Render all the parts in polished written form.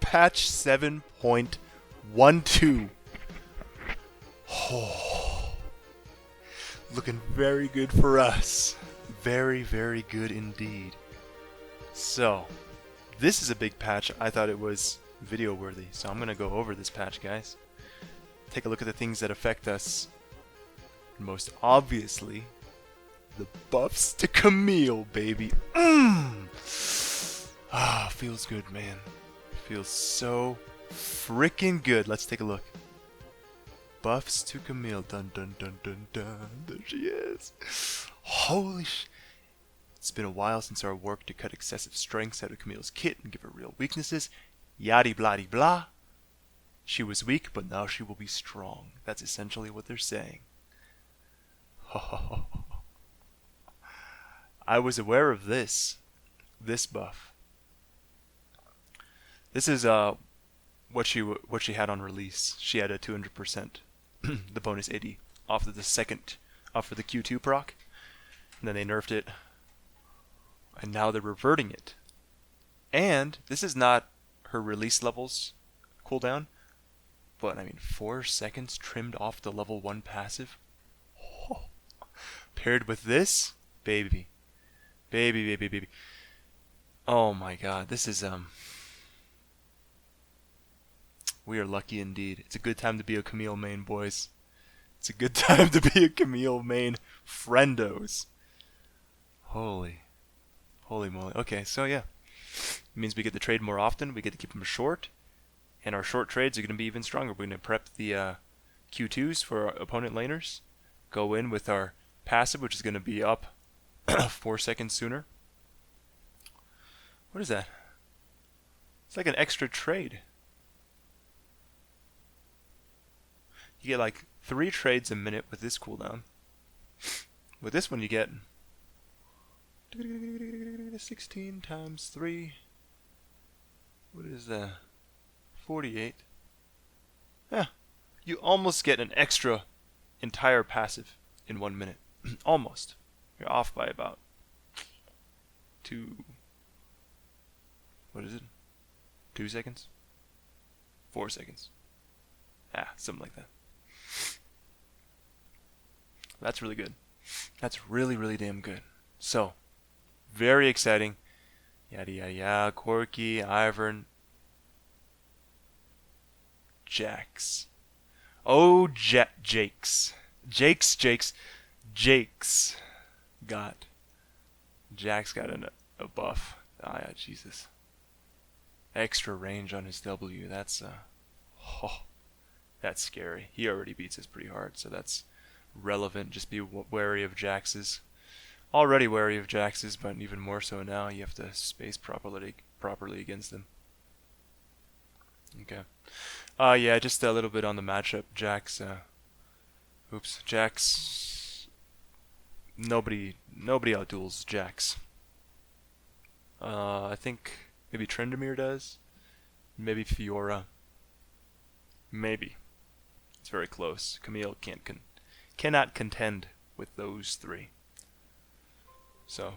patch 7.12. Oh, looking very good for us. Very, very good indeed. So, this is a big patch. I thought it was video worthy, so I'm going to go over this patch, guys. Take a look at the things that affect us. Most obviously, the buffs to Camille, baby. Ah, feels good, man. Feels so freaking good. Let's take a look. Buffs to Camille. Dun dun dun dun dun. There she is. Holy sh... It's been a while since our work to cut excessive strengths out of Camille's kit and give her real weaknesses. Yaddy blah blah. She was weak, but now she will be strong. That's essentially what they're saying. I was aware of this buff. This is what she had on release. She had a 200%, the bonus 80 off of the Q2 proc, and then they nerfed it, and now they're reverting it. And this is not her release levels cooldown, but I mean 4 seconds trimmed off the level 1 passive. Oh. Paired with this, baby. Oh my god, this is we are lucky indeed. It's a good time to be a Camille main, boys. It's a good time to be a Camille main, friendos. Holy moly. Okay, so yeah. It means we get to trade more often, we get to keep them short, and our short trades are going to be even stronger. We're going to prep the Q2s for our opponent laners, go in with our passive, which is going to be up 4 seconds sooner. What is that? It's like an extra trade. You get like 3 trades a minute with this cooldown. With this one you get 16 times 3. What is that? 48. Yeah. You almost get an extra entire passive in 1 minute. Almost. You're off by about 2... What is it? 2 seconds? 4 seconds. Ah, something like that. That's really good. That's really, really damn good. So, very exciting. Yada yada yada. Corky, Ivern, Jax. Oh, Jakes. Jake's got. Jax got a buff. Ah, yeah, Jesus. Extra range on his W. That's that's scary. He already beats us pretty hard, so that's relevant. Just be wary of Jax's. Already wary of Jax's, but even more so now. You have to space properly against them. Okay. Yeah, just a little bit on the matchup. Jax. Jax. Nobody outduels Jax. I think maybe Tryndamere does. Maybe Fiora. Maybe. It's very close. Camille cannot contend with those 3. So.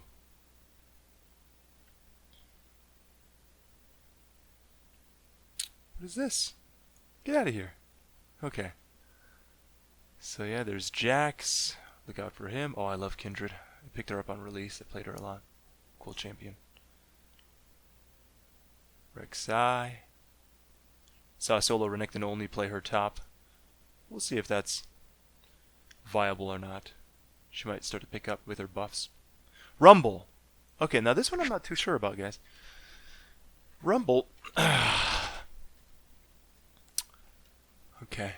What is this? Get out of here. Okay. So yeah, there's Jax. Look out for him. Oh, I love Kindred. I picked her up on release. I played her a lot. Cool champion. Rek'Sai. Saw Solo Renekton only play her top. We'll see if that's viable or not. She might start to pick up with her buffs. Rumble. Okay, now this one I'm not too sure about, guys. Rumble. Okay.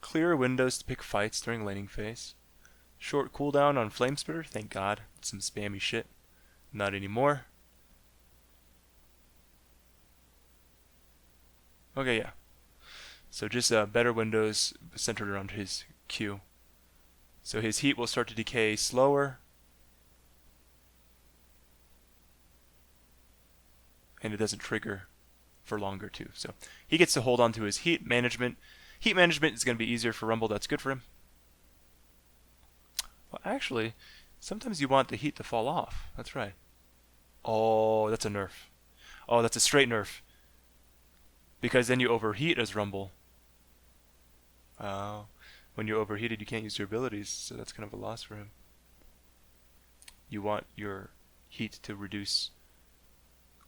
Clear windows to pick fights during laning phase. Short cooldown on Flamespitter. Thank God. Some spammy shit. Not anymore. Okay, yeah. So just better windows centered around his Q. So his heat will start to decay slower. And it doesn't trigger for longer too. So he gets to hold on to his heat management. Heat management is going to be easier for Rumble. That's good for him. Well, actually, sometimes you want the heat to fall off. That's right. Oh, that's a nerf. Oh, that's a straight nerf. Because then you overheat as Rumble. When you're overheated, you can't use your abilities, so that's kind of a loss for him. You want your heat to reduce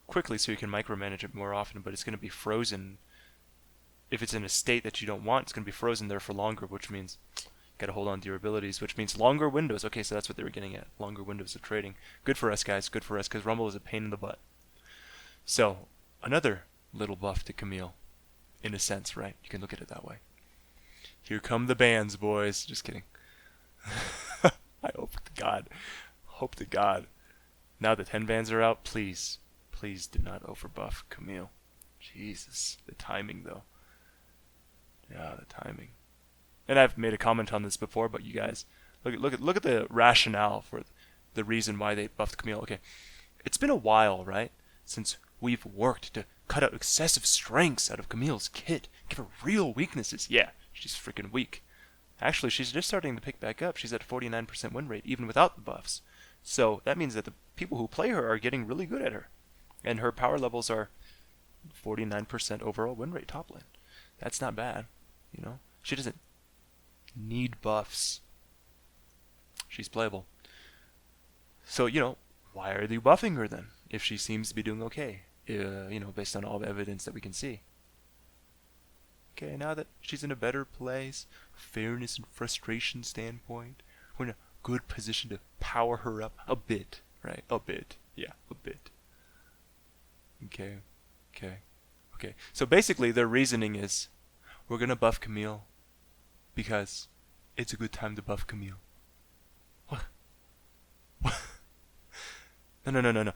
quickly so you can micromanage it more often, but it's going to be frozen. If it's in a state that you don't want, it's going to be frozen there for longer, which means you got to hold on to your abilities, which means longer windows. Okay, so that's what they were getting at. Longer windows of trading. Good for us, guys. Good for us, because Rumble is a pain in the butt. So, another little buff to Camille, in a sense, right? You can look at it that way. Here come the bans, boys. Just kidding. I hope to God. Now the 10 bans are out, please do not overbuff Camille. Jesus, the timing though. Yeah, the timing. And I've made a comment on this before, but you guys, look at the rationale for the reason why they buffed Camille. Okay, it's been a while, right, since we've worked to cut out excessive strengths out of Camille's kit, give her real weaknesses. Yeah, she's freaking weak. Actually, she's just starting to pick back up. She's at 49% win rate, even without the buffs. So that means that the people who play her are getting really good at her. And her power levels are 49% overall win rate top lane. That's not bad, you know. She doesn't need buffs. She's playable. So, you know, why are they buffing her then, if she seems to be doing okay? You know, based on all the evidence that we can see. Okay, now that she's in a better place, fairness and frustration standpoint, we're in a good position to power her up a bit, right? A bit. Yeah, a bit. Okay. So basically their reasoning is, we're going to buff Camille because it's a good time to buff Camille. What? No.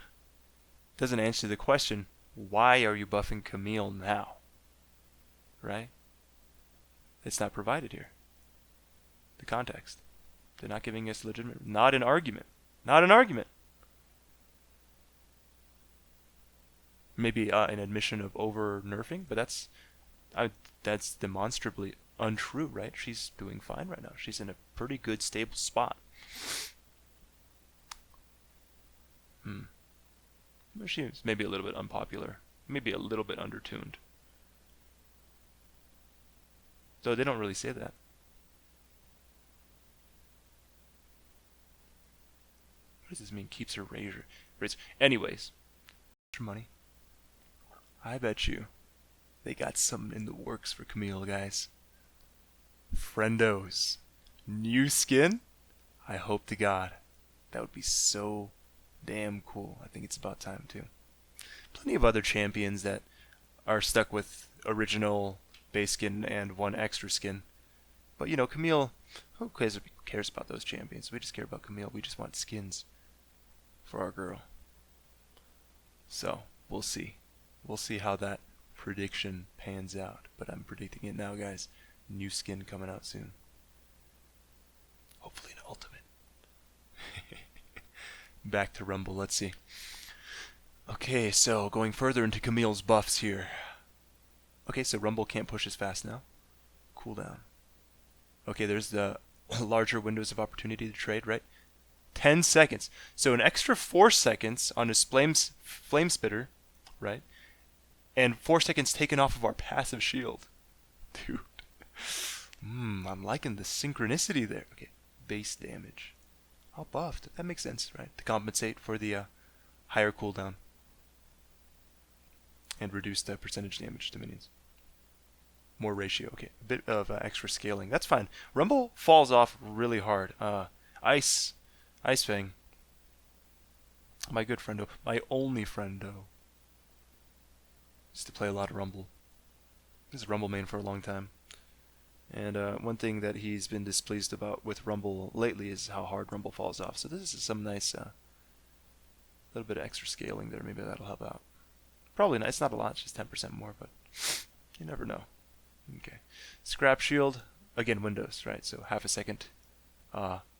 Doesn't answer the question, why are you buffing Camille now? Right? It's not provided here. The context. They're not giving us legitimate, not an argument. Maybe an admission of over nerfing, but that's demonstrably untrue, right? She's doing fine right now. She's in a pretty good, stable spot. She's maybe a little bit unpopular, maybe a little bit undertuned. Though they don't really say that. What does this mean? Keeps her razor. Anyways, money. I bet you they got something in the works for Camille, guys. Friendos. New skin? I hope to God. That would be so damn cool. I think it's about time too. Plenty of other champions that are stuck with original base skin and one extra skin. But you know, Camille, who cares about those champions? We just care about Camille. We just want skins for our girl. So, we'll see. We'll see how that prediction pans out. But I'm predicting it now, guys. New skin coming out soon. Hopefully an ultimate. Back to Rumble, let's see. Okay, so going further into Camille's buffs here. Okay, so Rumble can't push as fast now. Cooldown. Okay, there's the larger windows of opportunity to trade, right? 10 seconds. So an extra 4 seconds on his flame spitter, right? And 4 seconds taken off of our passive shield. Dude. I'm liking the synchronicity there. Okay, base damage. All buffed. That makes sense, right? To compensate for the higher cooldown. And reduce the percentage damage to minions. More ratio. Okay, a bit of extra scaling. That's fine. Rumble falls off really hard. Ice Fang. My good friendo. My only friendo. Used to play a lot of Rumble. This is Rumble main for a long time. And one thing that he's been displeased about with Rumble lately is how hard Rumble falls off. So this is some nice little bit of extra scaling there. Maybe that'll help out. Probably not. It's not a lot. It's just 10% more, but you never know. Okay. Scrap shield. Again, windows, right? So half a second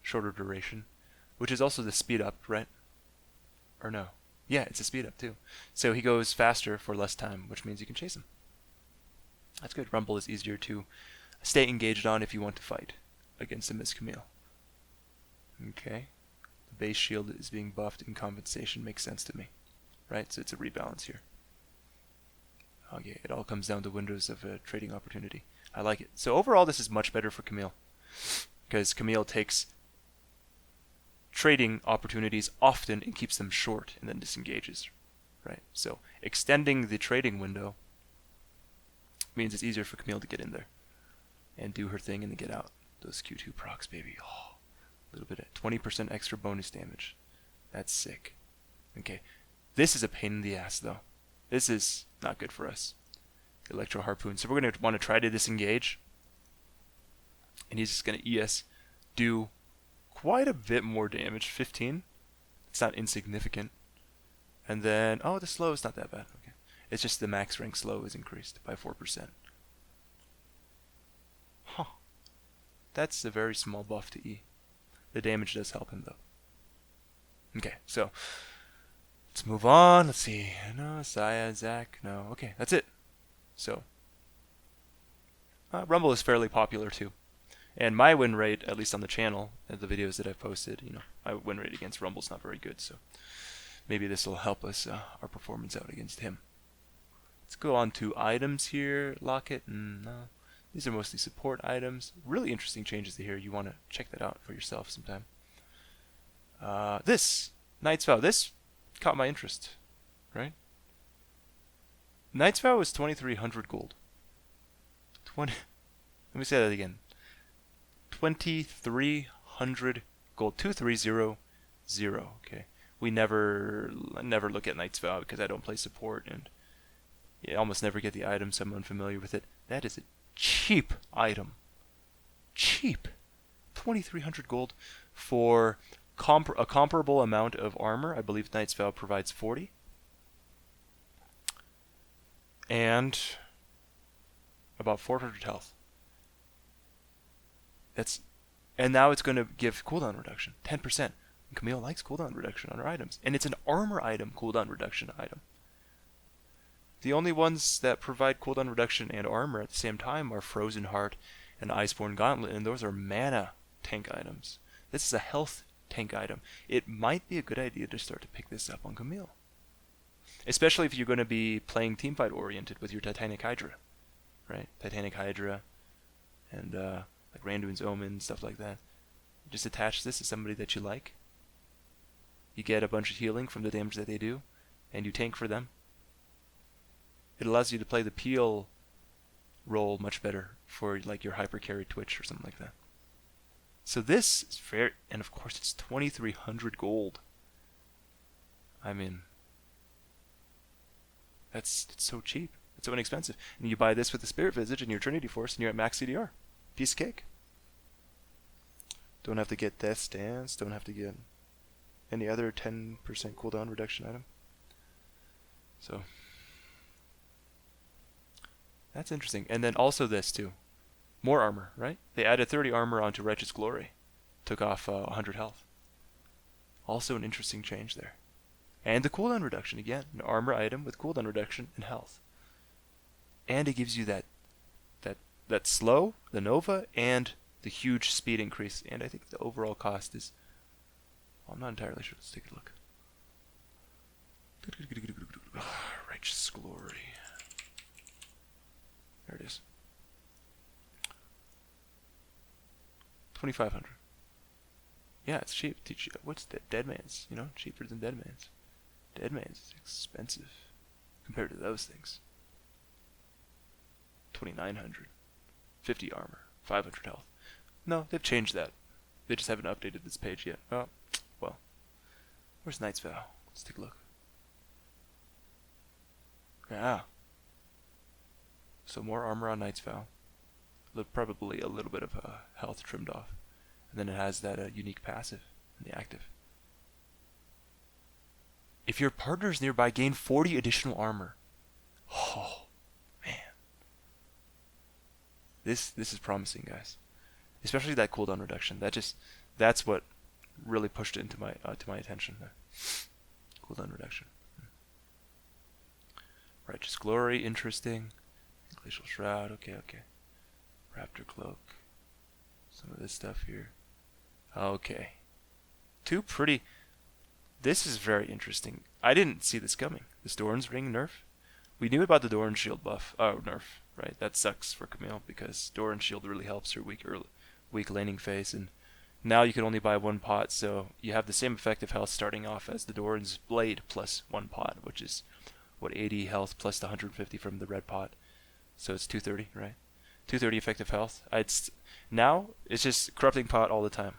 shorter duration. Which is also the speed up, right? Or no? Yeah, it's a speed up too. So he goes faster for less time, which means you can chase him. That's good. Rumble is easier to stay engaged on if you want to fight against him as Camille. Okay. The base shield is being buffed in compensation. Makes sense to me. Right? So it's a rebalance here. Okay, it all comes down to windows of trading opportunity. I like it. So overall, this is much better for Camille, because Camille takes trading opportunities often and keeps them short and then disengages, right? So extending the trading window means it's easier for Camille to get in there and do her thing and then get out. Those Q2 procs, baby. Oh, a little bit of 20% extra bonus damage. That's sick. Okay, this is a pain in the ass though. This is not good for us. Electro Harpoon. So we're going to want to try to disengage. And he's just going to ES do quite a bit more damage. 15. It's not insignificant. And then, oh, the slow is not that bad. Okay, it's just the max rank slow is increased by 4%. Huh. That's a very small buff to E. The damage does help him though. Okay, so let's move on. Let's see. No, Saya, Zach. No. Okay, that's it. So Rumble is fairly popular too. And my win rate, at least on the channel, the videos that I've posted, my win rate against Rumble's not very good. So maybe this will help us, our performance out against him. Let's go on to items here. Locket. No. These are mostly support items. Really interesting changes here. You want to check that out for yourself sometime. This Knight's Vow. This caught my interest, right? Knight's Vow is 2,300 gold. Let me say that again. 2,300 gold. 2,300. Okay. We never look at Knight's Vow because I don't play support and I almost never get the item, so I'm unfamiliar with it. That is a cheap item. Cheap. 2,300 gold for a comparable amount of armor. I believe Knight's Vow provides 40. And about 400 health. And now it's going to give cooldown reduction, 10%. And Camille likes cooldown reduction on her items. And it's an armor item cooldown reduction item. The only ones that provide cooldown reduction and armor at the same time are Frozen Heart and Iceborne Gauntlet, and those are mana tank items. This is a health tank item. It might be a good idea to start to pick this up on Camille. Especially if you're going to be playing teamfight oriented with your Titanic Hydra. Right? Titanic Hydra and like Randuin's Omen, stuff like that. Just attach this to somebody that you like. You get a bunch of healing from the damage that they do, and you tank for them. It allows you to play the peel role much better for like your hyper carry Twitch or something like that. So this is fair, and of course it's 2,300 gold. I mean, it's so cheap. It's so inexpensive. And you buy this with the Spirit Visage and your Trinity Force, and you're at max CDR. Piece of cake. Don't have to get Death's Dance. Don't have to get any other 10% cooldown reduction item. So that's interesting. And then also this too. More armor, right? They added 30 armor onto Righteous Glory. Took off 100 health. Also an interesting change there. And the cooldown reduction again. An armor item with cooldown reduction and health. And it gives you that slow, the Nova, and the huge speed increase. And I think the overall cost is... Well, I'm not entirely sure. Let's take a look. Righteous Glory. There it is. 2,500. Yeah, it's cheap. What's Dead Man's? Cheaper than Dead Man's. Dead Man's is expensive compared to those things. 2,900. 50 armor. 500 health. No, they've changed that. They just haven't updated this page yet. Oh, well. Where's Knight's Vow? Let's take a look. Yeah. So more armor on Knight's Vow. Probably a little bit of health trimmed off. And then it has that unique passive in the active. If your partner's nearby, gain 40 additional armor. Oh, man. This is promising, guys. Especially that cooldown reduction. That's what really pushed it into my attention. Cooldown reduction. Righteous Glory, interesting. Glacial Shroud, okay. Raptor Cloak. Some of this stuff here. Okay. This is very interesting. I didn't see this coming. This Doran's Ring nerf. We knew about the Doran shield buff. Oh, nerf, right? That sucks for Camille because Doran shield really helps her weak laning phase, and now you can only buy one pot, so you have the same effective health starting off as the Doran's blade plus one pot, which is what 80 health plus the 150 from the red pot. So it's 230, right? 230 effective health. Now it's just corrupting pot all the time,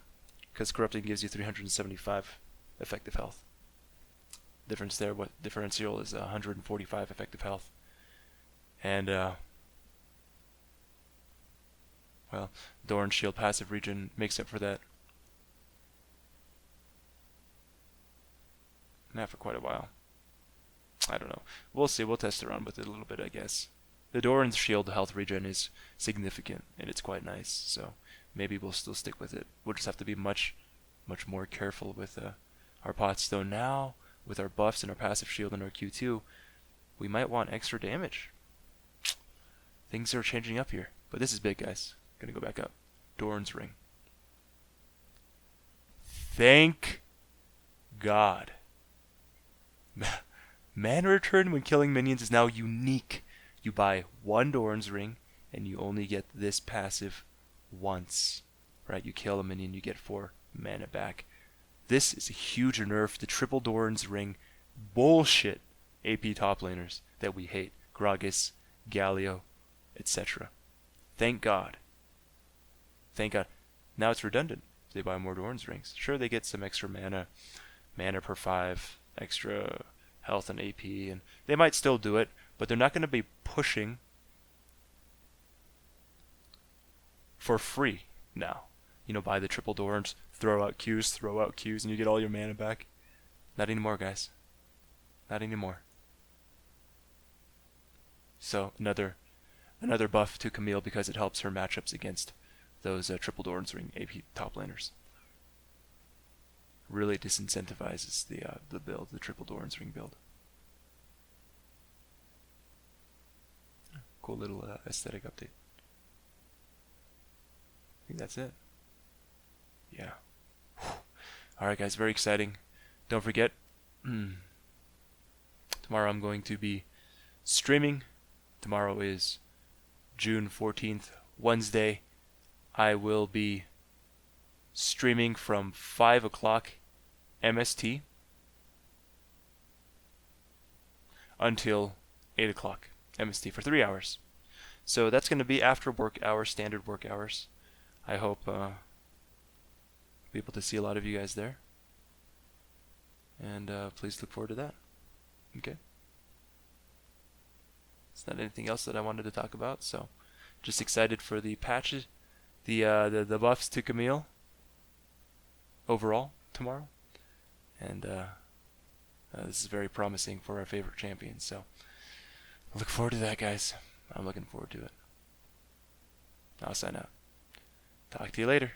because corrupting gives you 375 effective health. Difference there, what differential is 145 effective health. And well, Doran shield passive regen makes up for that. Not for quite a while. I don't know. We'll see. We'll test around with it a little bit, I guess. The Doran's shield health regen is significant, and it's quite nice, so maybe we'll still stick with it. We'll just have to be much more careful with our pots, though. Now, with our buffs and our passive shield and our Q2, we might want extra damage. Things are changing up here, but this is big, guys. Gonna go back up. Doran's ring. Thank God. Mana return when killing minions is now unique. You buy one Doran's ring, and you only get this passive once. Right? You kill a minion, you get 4 mana back. This is a huge nerf. The triple Doran's ring bullshit AP top laners that we hate. Gragas, Galio, etc. Thank God. Thank God. Now it's redundant. They buy more Doran's rings. Sure, they get some extra mana per 5, extra health and AP, and they might still do it, but they're not going to be pushing for free now. You know, buy the triple Dorans, throw out Qs, and you get all your mana back. Not anymore, guys. Not anymore. So another buff to Camille because it helps her matchups against those triple Doran's ring AP top laners. Really disincentivizes the build, the triple Doran's ring build. Cool little aesthetic update. I think that's it. Yeah. Alright guys, very exciting. Don't forget, tomorrow I'm going to be streaming. Tomorrow is June 14th, Wednesday. I will be streaming from 5 o'clock MST until 8 o'clock MST for 3 hours. So that's going to be after work hours, standard work hours. I hope be able to see a lot of you guys there. And please look forward to that. Okay? It's not anything else that I wanted to talk about, so just excited for the patches, the buffs to Camille overall tomorrow. And this is very promising for our favorite champion, so look forward to that, guys. I'm looking forward to it. I'll sign out. Talk to you later.